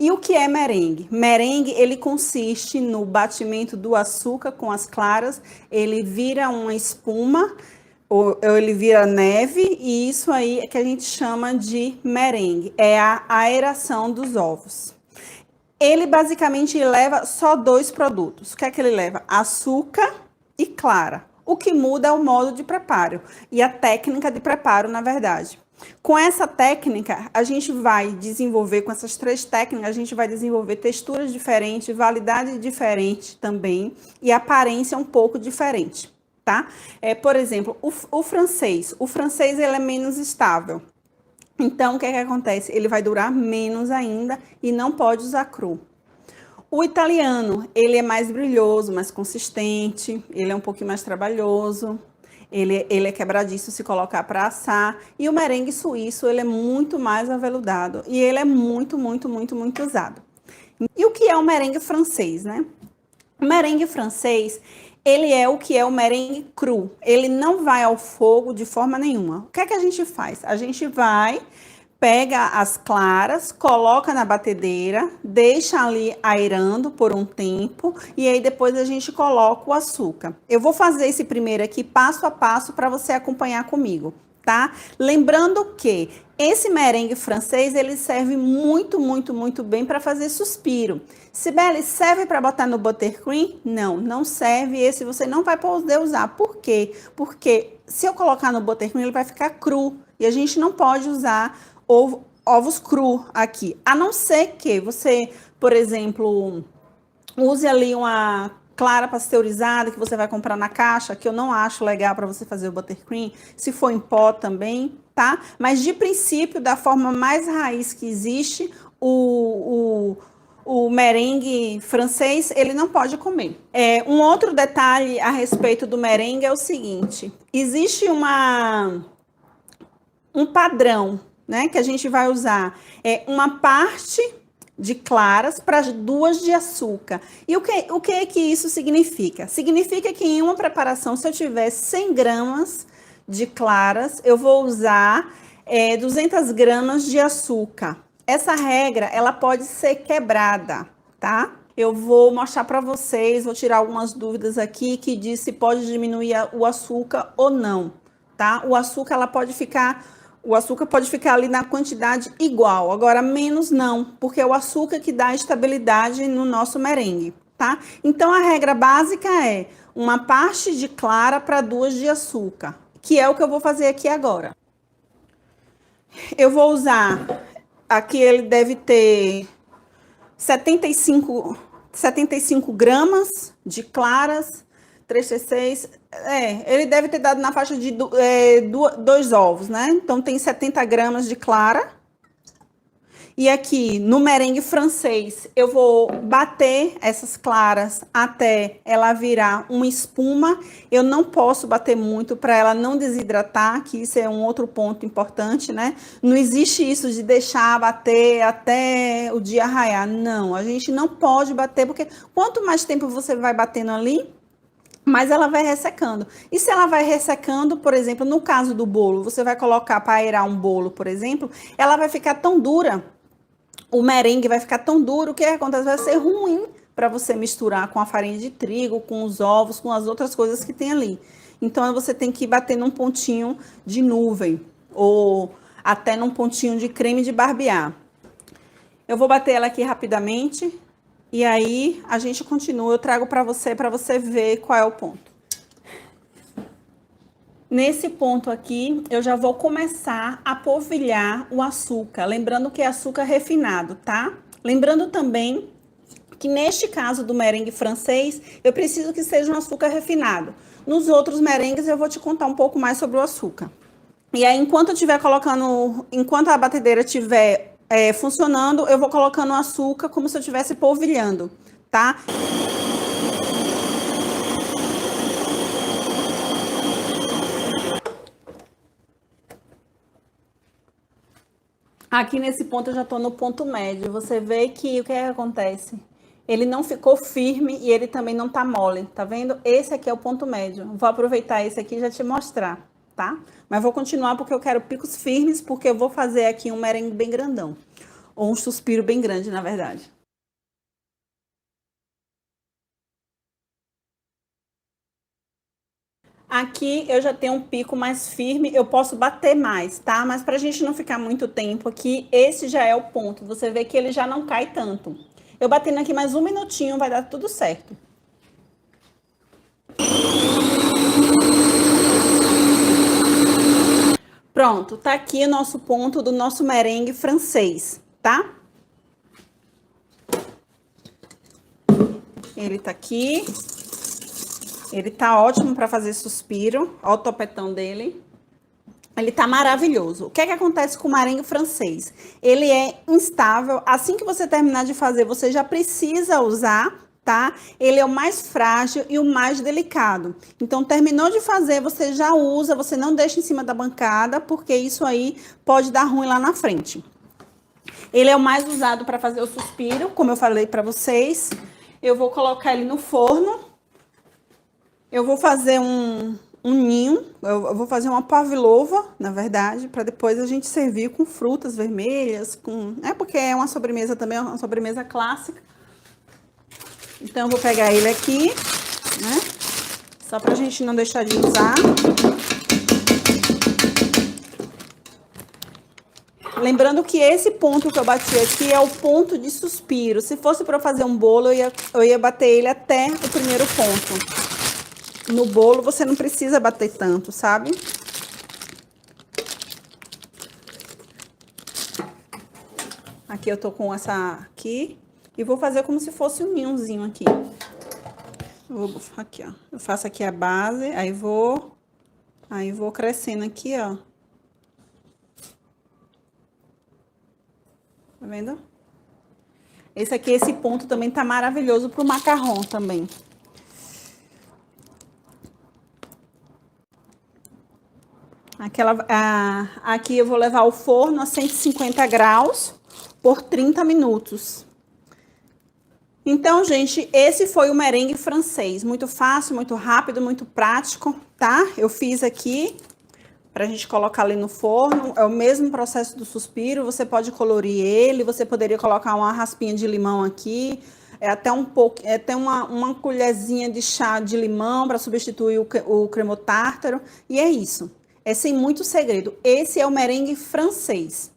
E o que é merengue? Merengue, ele consiste no batimento do açúcar com as claras, ele vira uma espuma, ou ele vira neve, e isso aí é que a gente chama de merengue, é a aeração dos ovos. Ele basicamente leva só dois produtos. O que é que ele leva? Açúcar e clara. O que muda é o modo de preparo e a técnica de preparo, na verdade. Com essa técnica, a gente vai desenvolver, com essas três técnicas, a gente vai desenvolver texturas diferentes, validade diferente também e aparência um pouco diferente, tá? Por exemplo, o francês ele é menos estável. Então, o que é que acontece? Ele vai durar menos ainda e não pode usar cru. O italiano, ele é mais brilhoso, mais consistente, ele é um pouquinho mais trabalhoso, ele é quebradiço se colocar para assar. E o merengue suíço, ele é muito mais aveludado e ele é muito, muito, muito, muito usado. E o que é o merengue francês, né? O merengue francês, ele é o que é o merengue cru. Ele não vai ao fogo de forma nenhuma. O que é que a gente faz? A gente pega as claras, coloca na batedeira, deixa ali aerando por um tempo e aí depois a gente coloca o açúcar. Eu vou fazer esse primeiro aqui passo a passo para você acompanhar comigo, tá? Lembrando que esse merengue francês, ele serve muito, muito, muito bem para fazer suspiro. Sibeli, serve para botar no buttercream? Não, não serve. Esse você não vai poder usar. Por quê? Porque se eu colocar no buttercream, ele vai ficar cru. E a gente não pode usar ovos cru aqui. A não ser que você, por exemplo, use ali uma clara pasteurizada que você vai comprar na caixa, que eu não acho legal para você fazer o buttercream. Se for em pó também, tá? Mas de princípio, da forma mais raiz que existe, o merengue francês, ele não pode comer. Um outro detalhe a respeito do merengue é o seguinte: existe um padrão, né, que a gente vai usar. Uma parte de claras para 2 de açúcar. E o que é que isso significa? Significa que em uma preparação, se eu tiver 100 gramas de claras, eu vou usar 200 gramas de açúcar. Essa regra, ela pode ser quebrada, tá? Eu vou mostrar para vocês, vou tirar algumas dúvidas aqui que diz se pode diminuir o açúcar ou não, tá? O açúcar pode ficar ali na quantidade igual, agora menos não, porque é o açúcar que dá estabilidade no nosso merengue, tá? Então, a regra básica é uma parte de clara para 2 de açúcar, que é o que eu vou fazer aqui agora. Eu vou usar, aqui ele deve ter 75 gramas de claras, 3 ele deve ter dado na faixa de 2 ovos, né? Então, tem 70 gramas de clara. E aqui, no merengue francês, eu vou bater essas claras até ela virar uma espuma. Eu não posso bater muito para ela não desidratar, que isso é um outro ponto importante, né? Não existe isso de deixar bater até o dia raiar. Não, a gente não pode bater, porque quanto mais tempo você vai batendo ali, mas ela vai ressecando. E se ela vai ressecando, por exemplo, no caso do bolo, você vai colocar para aerar um bolo, por exemplo, ela vai ficar tão dura, o merengue vai ficar tão duro, que acontece? Vai ser ruim para você misturar com a farinha de trigo, com os ovos, com as outras coisas que tem ali. Então, você tem que bater num pontinho de nuvem, ou até num pontinho de creme de barbear. Eu vou bater ela aqui rapidamente. E aí, a gente continua, eu trago para você ver qual é o ponto. Nesse ponto aqui, eu já vou começar a polvilhar o açúcar, lembrando que é açúcar refinado, tá? Lembrando também que neste caso do merengue francês, eu preciso que seja um açúcar refinado. Nos outros merengues, eu vou te contar um pouco mais sobre o açúcar. E aí, enquanto a batedeira estiver funcionando, eu vou colocando o açúcar como se eu estivesse polvilhando, tá? Aqui nesse ponto eu já tô no ponto médio. Você vê que o que acontece? Ele não ficou firme e ele também não tá mole, tá vendo? Esse aqui é o ponto médio. Vou aproveitar esse aqui e já te mostrar, tá? Mas vou continuar porque eu quero picos firmes, porque eu vou fazer aqui um merengue bem grandão. Ou um suspiro bem grande, na verdade. Aqui eu já tenho um pico mais firme, eu posso bater mais, tá? Mas pra gente não ficar muito tempo aqui, esse já é o ponto. Você vê que ele já não cai tanto. Eu batendo aqui mais um minutinho, vai dar tudo certo. Pronto, tá aqui o nosso ponto do nosso merengue francês, tá? Ele tá aqui. Ele tá ótimo para fazer suspiro. Ó o topetão dele. Ele tá maravilhoso. O que é que acontece com o merengue francês? Ele é instável. Assim que você terminar de fazer, você já precisa usar, tá? Ele é o mais frágil e o mais delicado. Então, terminou de fazer, você já usa, você não deixa em cima da bancada, porque isso aí pode dar ruim lá na frente. Ele é o mais usado para fazer o suspiro, como eu falei para vocês. Eu vou colocar ele no forno. Eu vou fazer um ninho, eu vou fazer uma pavlova, na verdade, para depois a gente servir com frutas vermelhas, com... É porque é uma sobremesa também, é uma sobremesa clássica. Então, eu vou pegar ele aqui, né? Só pra gente não deixar de usar. Lembrando que esse ponto que eu bati aqui é o ponto de suspiro. Se fosse para fazer um bolo, eu ia bater ele até o primeiro ponto. No bolo você não precisa bater tanto, sabe? Aqui eu tô com essa aqui e vou fazer como se fosse um ninhozinho aqui. Aqui, ó. Eu faço aqui a base, aí vou crescendo aqui, ó. Tá vendo? Esse ponto também tá maravilhoso pro macarrão também. Aqui eu vou levar o forno a 150 graus por 30 minutos. Então, gente, esse foi o merengue francês. Muito fácil, muito rápido, muito prático, tá? Eu fiz aqui pra gente colocar ali no forno. É o mesmo processo do suspiro. Você pode colorir ele, você poderia colocar uma raspinha de limão aqui. É até um pouco, é até uma colherzinha de chá de limão para substituir o cremotártaro. E é isso. É sem muito segredo. Esse é o merengue francês.